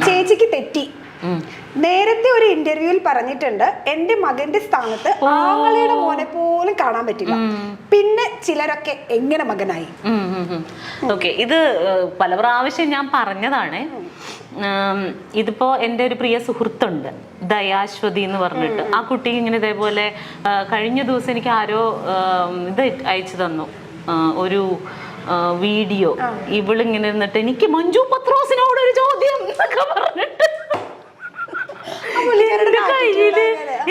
ചേച്ചിക്ക് തെറ്റി. നേരത്തെ ഒരു ഇന്റർവ്യൂവിൽ പറഞ്ഞിട്ടുണ്ട് എന്റെ മകന്റെ സ്ഥാനത്ത് ആങ്ങളയുടെ മോനെ പോലും കാണാൻ പറ്റില്ല. പിന്നെ ചിലരൊക്കെ എങ്ങനെ മകനായി? ഓക്കെ, ഇത് പല പ്രാവശ്യം ഞാൻ പറഞ്ഞതാണ്. ഇതിപ്പോ എൻ്റെ ഒരു പ്രിയ സുഹൃത്തുണ്ട്, ദയാശ്വതി എന്ന് പറഞ്ഞിട്ട്. ആ കുട്ടി ഇങ്ങനെ ഇതേപോലെ കഴിഞ്ഞ ദിവസം എനിക്ക് ആരോ ഇത് അയച്ചു തന്നു, ഒരു വീഡിയോ. ഇവളിങ്ങനെ ഇരുന്നിട്ട് എനിക്ക് മഞ്ജു പത്രോസിനോട് ഒരു ചോദ്യം എന്നൊക്കെ പറഞ്ഞിട്ട്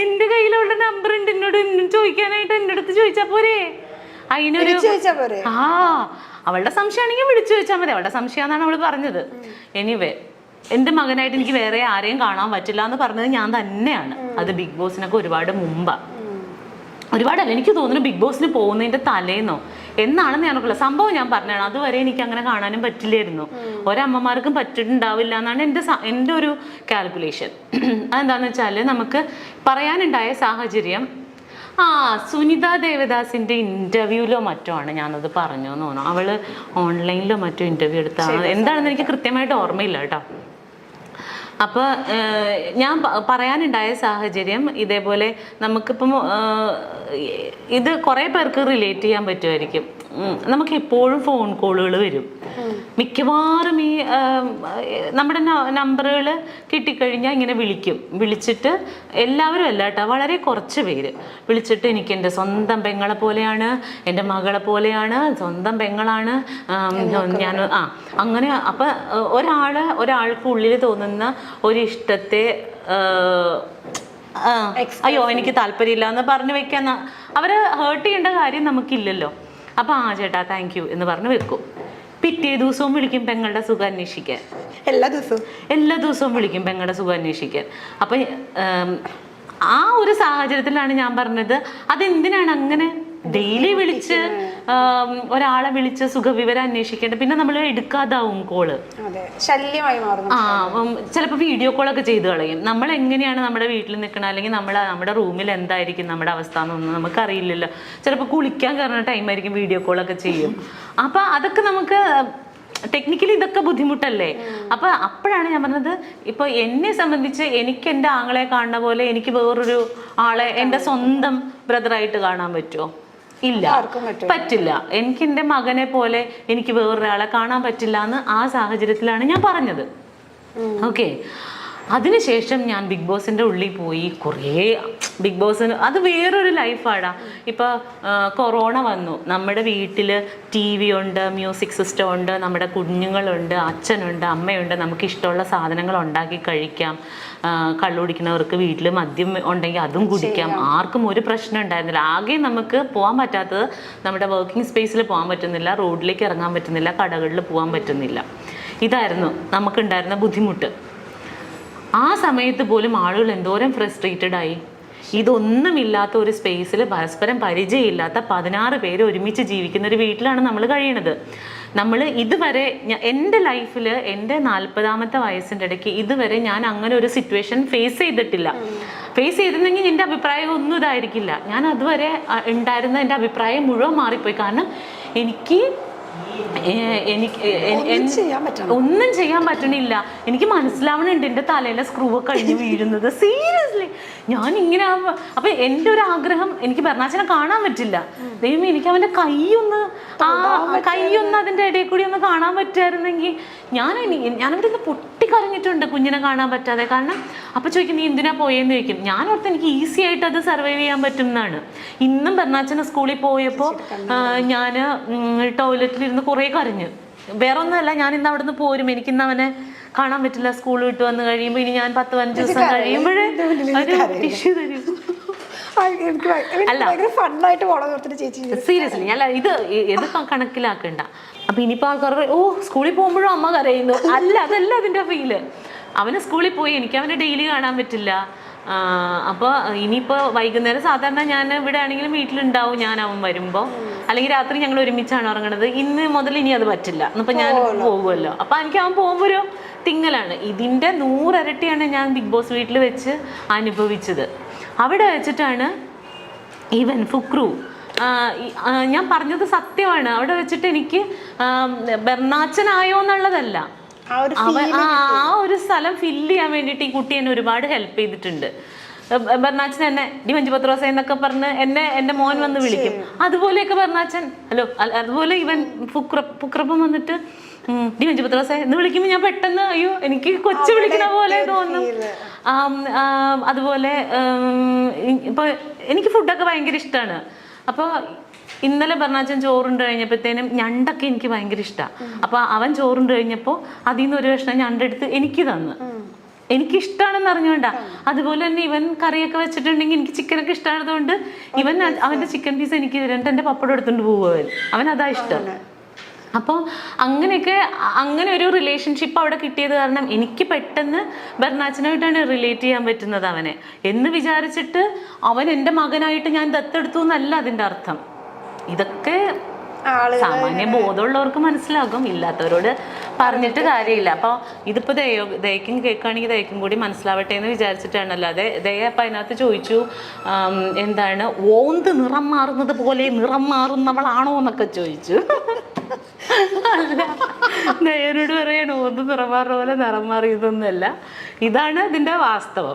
എന്റെ കയ്യിൽ അവളുടെ നമ്പർ ഉണ്ട്, എന്നോട് ചോദിക്കാനായിട്ട് എന്റെ അടുത്ത് ചോദിച്ചാ പോരെ? അതിനൊരു അവളുടെ സംശയമാണെങ്കിൽ വിളിച്ചു ചോദിച്ചാൽ മതി. അവളുടെ സംശയം എന്നാണ് അവള് പറഞ്ഞത്. എനിവേ, എന്റെ മകനായിട്ട് എനിക്ക് വേറെ ആരെയും കാണാൻ പറ്റില്ല എന്ന് പറഞ്ഞത് ഞാൻ തന്നെയാണ്. അത് ബിഗ് ബോസിനൊക്കെ ഒരുപാട് മുമ്പാണ്. ഒരുപാടല്ല, എനിക്ക് തോന്നുന്നു ബിഗ് ബോസിന് പോകുന്നതിന്റെ തലേന്നോ എന്നാണെന്ന് ഞാനൊക്കെ സംഭവം ഞാൻ പറഞ്ഞതാണ്. അതുവരെ എനിക്ക് അങ്ങനെ കാണാനും പറ്റില്ലായിരുന്നു. ഒരമ്മമാർക്കും പറ്റിയിട്ടുണ്ടാവില്ല എന്നാണ് എൻ്റെ ഒരു കാൽക്കുലേഷൻ. അതെന്താന്ന് വെച്ചാല് നമുക്ക് പറയാനുണ്ടായ സാഹചര്യം, സുനിത ദേവദാസിന്റെ ഇന്റർവ്യൂലോ മറ്റോ ആണ് ഞാനത് പറഞ്ഞു എന്ന് തോന്നുന്നു. അവള് ഓൺലൈനിലോ മറ്റോ ഇന്റർവ്യൂ എടുത്താണ്, എന്താണെന്ന് എനിക്ക് കൃത്യമായിട്ട് ഓർമ്മയില്ല കേട്ടോ. അപ്പോൾ ഞാൻ പറയാനുണ്ടായ സാഹചര്യം ഇതേപോലെ നമുക്കിപ്പം ഇത് കുറേ പേർക്ക് റിലേറ്റ് ചെയ്യാൻ പറ്റുമായിരിക്കും. നമുക്ക് എപ്പോഴും ഫോൺ കോളുകൾ വരും. മിക്കവാറും ഈ നമ്മുടെ നമ്പറുകൾ കിട്ടിക്കഴിഞ്ഞാൽ ഇങ്ങനെ വിളിച്ചിട്ട് എല്ലാവരും അല്ല കേട്ടോ, വളരെ കുറച്ച് പേര് വിളിച്ചിട്ട് എനിക്ക് എൻ്റെ സ്വന്തം പെങ്ങളെ പോലെയാണ്, എൻ്റെ മകളെ പോലെയാണ്, സ്വന്തം പെങ്ങളാണ് ഞാൻ അങ്ങനെ. അപ്പം ഒരാൾക്ക് ഉള്ളിൽ തോന്നുന്ന ഒരിഷ്ടത്തെ അയ്യോ എനിക്ക് താല്പര്യമില്ല എന്ന് പറഞ്ഞു വെക്കാൻ അവരെ ഹേർട്ട് ചെയ്യേണ്ട കാര്യം നമുക്കില്ലല്ലോ. അപ്പം ചേട്ടാ താങ്ക് യു എന്ന് പറഞ്ഞ് വെക്കും. പിറ്റേ ദിവസവും വിളിക്കും പെങ്ങളുടെ സുഖം അന്വേഷിക്കാൻ. എല്ലാ ദിവസവും വിളിക്കും പെങ്ങളുടെ സുഖം അന്വേഷിക്കാൻ. അപ്പം ആ ഒരു സാഹചര്യത്തിലാണ് ഞാൻ പറഞ്ഞത്, അതെന്തിനാണ് അങ്ങനെ ഡെയിലി വിളിച്ച് ഒരാളെ വിളിച്ച് സുഖവിവരം അന്വേഷിക്കേണ്ടത്? പിന്നെ നമ്മൾ എടുക്കാതാവും കോള്, ശല്യമായി മാറും. ചിലപ്പോൾ വീഡിയോ കോളൊക്കെ ചെയ്ത് കളയും. നമ്മൾ എങ്ങനെയാണ് നമ്മുടെ വീട്ടിൽ നിൽക്കണം, അല്ലെങ്കിൽ നമ്മുടെ റൂമിൽ എന്തായിരിക്കും നമ്മുടെ അവസ്ഥ എന്നൊന്നും നമുക്കറിയില്ലല്ലോ. ചിലപ്പോൾ കുളിക്കാൻ കയറുന്ന ടൈമായിരിക്കും വീഡിയോ കോളൊക്കെ ചെയ്യും. അപ്പം അതൊക്കെ നമുക്ക് ടെക്നിക്കലി ഇതൊക്കെ ബുദ്ധിമുട്ടല്ലേ. അപ്പോഴാണ് ഞാൻ പറഞ്ഞത്, ഇപ്പൊ എന്നെ സംബന്ധിച്ച് എനിക്ക് എൻ്റെ ആങ്ങളെ കാണുന്ന പോലെ എനിക്ക് വേറൊരു ആളെ എൻ്റെ സ്വന്തം ബ്രദറായിട്ട് കാണാൻ പറ്റുമോ? ഇല്ല, പറ്റില്ല. എനിക്ക് എൻ്റെ മകനെ പോലെ എനിക്ക് വേറൊരാളെ കാണാൻ പറ്റില്ല എന്ന് ആ സാഹചര്യത്തിലാണ് ഞാൻ പറഞ്ഞത്. ഓക്കെ, അതിനുശേഷം ഞാൻ ബിഗ് ബോസിൻ്റെ ഉള്ളിൽ പോയി. കുറേ ബിഗ് ബോസിന് അത് വേറൊരു ലൈഫാടാ. ഇപ്പോൾ കൊറോണ വന്നു, നമ്മുടെ വീട്ടിൽ TV ഉണ്ട്, മ്യൂസിക് സിസ്റ്റം ഉണ്ട്, നമ്മുടെ കുഞ്ഞുങ്ങളുണ്ട്, അച്ഛനുണ്ട്, അമ്മയുണ്ട്, നമുക്ക് ഇഷ്ടമുള്ള സാധനങ്ങൾ ഉണ്ടാക്കി കഴിക്കാം. കള്ളുകുടിക്കുന്നവർക്ക് വീട്ടിൽ മദ്യം ഉണ്ടെങ്കിൽ അതും കുടിക്കാം. ആർക്കും ഒരു പ്രശ്നം ഉണ്ടായിരുന്നില്ല. ആകെ നമുക്ക് പോകാൻ പറ്റാത്തത് നമ്മുടെ വർക്കിംഗ് സ്പേസിൽ പോകാൻ പറ്റുന്നില്ല, റോഡിലേക്ക് ഇറങ്ങാൻ പറ്റുന്നില്ല, കടകളിൽ പോകാൻ പറ്റുന്നില്ല. ഇതായിരുന്നു നമുക്കുണ്ടായിരുന്ന ബുദ്ധിമുട്ട്. ആ സമയത്ത് പോലും ആളുകൾ എന്തോരം ഫ്രസ്ട്രേറ്റഡ് ആയി. ഇതൊന്നുമില്ലാത്ത ഒരു സ്പേസിൽ പരസ്പരം പരിചയമില്ലാത്ത 16 പേര് ഒരുമിച്ച് ജീവിക്കുന്ന ഒരു വീട്ടിലാണ് നമ്മൾ കഴിയണത്. നമ്മൾ ഇതുവരെ എൻ്റെ ലൈഫിൽ എൻ്റെ 40ാമത്തെ വയസ്സിൻ്റെ ഇടയ്ക്ക് ഇതുവരെ ഞാൻ അങ്ങനെ ഒരു സിറ്റുവേഷൻ ഫേസ് ചെയ്തിട്ടില്ല. ഫേസ് ചെയ്തിരുന്നെങ്കിൽ എൻ്റെ അഭിപ്രായം ഒന്നും ഇതായിരിക്കില്ല. ഞാൻ അതുവരെ ഉണ്ടായിരുന്ന എൻ്റെ അഭിപ്രായം മുഴുവൻ മാറിപ്പോയി. കാരണം എനിക്ക് ഒന്നും ചെയ്യാൻ പറ്റണില്ല. എനിക്ക് മനസ്സിലാവണുണ്ട് എൻ്റെ തലയിലെ സ്ക്രൂ കഴിഞ്ഞ് വീഴുന്നത്. സീരിയസ്ലി ഞാൻ ഇങ്ങനെ. അപ്പൊ എൻ്റെ ഒരു ആഗ്രഹം, എനിക്ക് ബെർണാച്ചനെ കാണാൻ പറ്റില്ല. ദൈവം എനിക്ക് അവൻ്റെ കൈയൊന്ന് അതിൻ്റെ ഇടയിൽ കൂടി ഒന്ന് കാണാൻ പറ്റുമായിരുന്നെങ്കിൽ ഞാനവിടെ നിന്ന് പൊട്ടിക്കരഞ്ഞിട്ടുണ്ട് കുഞ്ഞിനെ കാണാൻ പറ്റാതെ. കാരണം അപ്പൊ ചോദിക്കും നീ എന്തിനാ പോയെന്ന് ചോദിക്കും. ഞാൻ ഓർത്ത് എനിക്ക് ഈസി ആയിട്ട് അത് സർവൈവ് ചെയ്യാൻ പറ്റും എന്നാണ്. ഇന്നും ബെർണാച്ചനെ സ്കൂളിൽ പോയപ്പോൾ ഞാൻ ടോയ്ലറ്റിലിരുന്ന് കുറേ കരഞ്ഞു. വേറെ ഒന്നുമല്ല, ഞാൻ ഇന്ന് അവിടെ നിന്ന് പോരും, എനിക്കിന്ന് അവനെ കാണാൻ പറ്റില്ല. സ്കൂൾ വിട്ട് വന്ന് കഴിയുമ്പോൾ ഇനി ഞാൻ 10-15 ദിവസം കഴിയുമ്പോഴേ ഒരു ടിഷ്യൂ തരും. സീരിയസ്ലി അല്ല, ഇത് കണക്കിലാക്കണ്ട. അപ്പൊ ഇനിയിപ്പോ ആൾക്കാർ സ്കൂളിൽ പോകുമ്പോഴും അമ്മ കരയുന്നു. അതല്ല അതിന്റെ ഫീല്. അവന് സ്കൂളിൽ പോയി എനിക്ക് അവനെ ഡെയിലി കാണാൻ പറ്റില്ല. അപ്പോൾ ഇനിയിപ്പോൾ വൈകുന്നേരം സാധാരണ ഞാൻ ഇവിടെ ആണെങ്കിലും വീട്ടിലുണ്ടാവും ഞാൻ അവൻ വരുമ്പോൾ, അല്ലെങ്കിൽ രാത്രി ഞങ്ങൾ ഒരുമിച്ചാണ് ഉറങ്ങണത്. ഇന്ന് മുതൽ ഇനി അത് പറ്റില്ല. ഇന്നിപ്പോൾ ഞാൻ പോകുമല്ലോ. അപ്പോൾ എനിക്ക് അവൻ പോകുമ്പോൾ ഒരു തിങ്ങലാണ്. ഇതിൻ്റെ 100 ഇരട്ടിയാണ് ഞാൻ ബിഗ് ബോസ് വീട്ടിൽ വെച്ച് അനുഭവിച്ചത്. അവിടെ വെച്ചിട്ടാണ് ഈവൻ ഫുക്രു, ഞാൻ പറഞ്ഞത് സത്യമാണ്. അവിടെ വെച്ചിട്ട് എനിക്ക് ബെർണാച്ചനായോ എന്നുള്ളതല്ല, ആ ഒരു സ്ഥലം ഫില്ല് ചെയ്യാൻ വേണ്ടിയിട്ട് ഈ കുട്ടി എന്നെ ഒരുപാട് ഹെൽപ്പ് ചെയ്തിട്ടുണ്ട്. ബർണാച്ചൻ എന്നെ ഡി മഞ്ജു പത്രോസ എന്നൊക്കെ പറഞ്ഞ് എന്റെ മോൻ വന്ന് വിളിക്കും. അതുപോലെയൊക്കെ ബർണാച്ചൻ ഹലോ, അതുപോലെ ഇവൻ ഫുക്രപ്പം വന്നിട്ട് ഡി മഞ്ജു പത്രോസ എന്ന് വിളിക്കുമ്പോൾ ഞാൻ പെട്ടെന്ന് അയ്യോ എനിക്ക് കൊച്ചു വിളിക്കുന്ന പോലെ തോന്നും. അതുപോലെ ഇപ്പൊ എനിക്ക് ഫുഡൊക്കെ ഭയങ്കര ഇഷ്ടമാണ്. അപ്പോൾ ഇന്നലെ ബർണാച്ചൻ ചോറുണ്ട് കഴിഞ്ഞപ്പോഴത്തേനും ഞണ്ടൊക്കെ എനിക്ക് ഭയങ്കര ഇഷ്ടമാണ്. അപ്പൊ അവൻ ചോറുണ്ട് കഴിഞ്ഞപ്പോൾ അതിൽ നിന്ന് ഒരു കഷ്ണം ഞണ്ടെടുത്ത് എനിക്ക് തന്നു. എനിക്കിഷ്ടമാണെന്ന് അറിഞ്ഞോണ്ടാ. അതുപോലെ തന്നെ ഇവൻ കറിയൊക്കെ വെച്ചിട്ടുണ്ടെങ്കിൽ എനിക്ക് ചിക്കനൊക്കെ ഇഷ്ടമായതുകൊണ്ട് ഇവൻ അവന്റെ ചിക്കൻ പീസ് എനിക്ക് തരുന്നുണ്ട്. എന്റെ പപ്പടം എടുത്തോണ്ട് പോവും അവൻ അതാ ഇഷ്ടം. അപ്പോൾ അങ്ങനെയൊക്കെ അങ്ങനെ ഒരു റിലേഷൻഷിപ്പ് അവിടെ കിട്ടിയത് കാരണം എനിക്ക് പെട്ടെന്ന് ബർണാച്ചനായിട്ടാണ് റിലേറ്റ് ചെയ്യാൻ പറ്റുന്നത് അവനെ എന്ന് വിചാരിച്ചിട്ട്. അവൻ എൻ്റെ മകനായിട്ട് ഞാൻ ദത്തെടുത്തു എന്നല്ല അതിൻ്റെ അർത്ഥം. ഇതൊക്കെ സാമാന്യ ബോധമുള്ളവർക്ക് മനസ്സിലാകും, ഇല്ലാത്തവരോട് പറഞ്ഞിട്ട് കാര്യമില്ല. അപ്പോൾ ഇതിപ്പോൾ ദയക്കും കേൾക്കുകയാണെങ്കിൽ ദയക്കും കൂടി മനസ്സിലാവട്ടെ എന്ന് വിചാരിച്ചിട്ടാണ്. അല്ലാതെ ദയ അപ്പം അതിനകത്ത് ചോദിച്ചു എന്താണ് ഓന്ത് നിറം മാറുന്നത് പോലെ നിറം മാറുന്നവളാണോ എന്നൊക്കെ ചോദിച്ചു. അല്ല, ദയനോട് പറയണോ ഓന്ത് നിറം മാറുന്ന പോലെ നിറം മാറിയതൊന്നുമല്ല, ഇതാണ് ഇതിൻ്റെ വാസ്തവം.